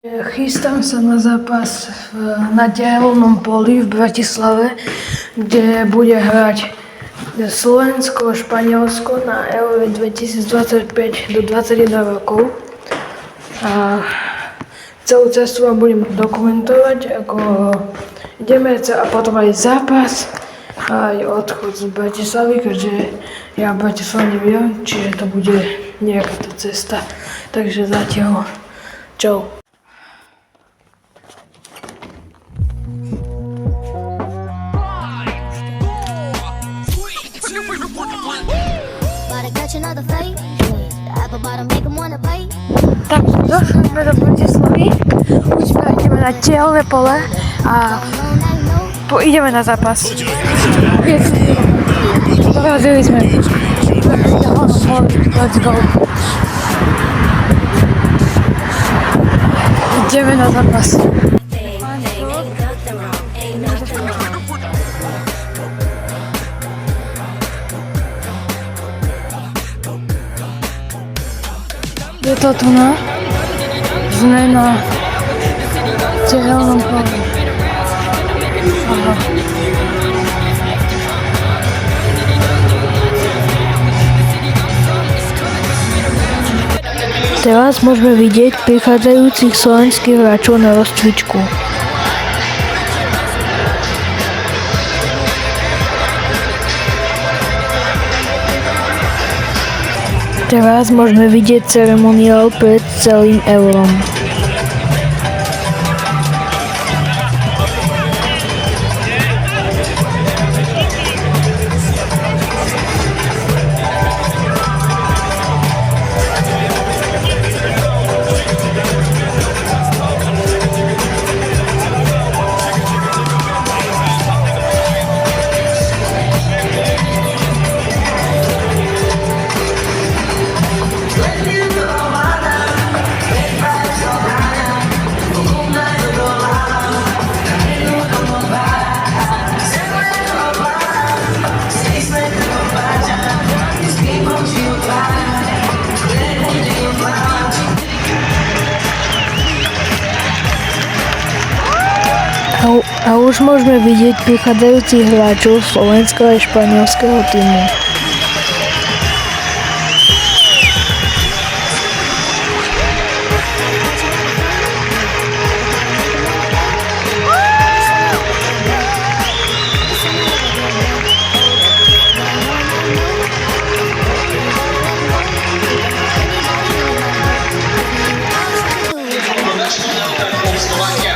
Chystám sa na zápas na diaľnom poli v Bratislave, kde bude hrať Slovensko, Španielsko na Euro 2025 do 21 rokov. A celú cestu vám budem dokumentovať, ako ideme a potom aj zápas a aj odchod z Bratislavy, keďže ja v Bratislave neviem, čiže to bude nejaká tá cesta. Takže zatiaľ čau. Tak, došli sme do Bratislavy, už ideme na diaľne pole a ideme na zápas. Dorazili sme. Let's go. Ideme na zápas. Je to tu na zmena v diaľnom poli. Teraz môžeme vidieť prichádzajúcich slovenských hráčov na rozcvičku. Teraz môžeme vidieť ceremoniál pred celým eurom. A už môžeme vidieť prichádzajúcich hráčov slovenského a španielského týmu. Slovakia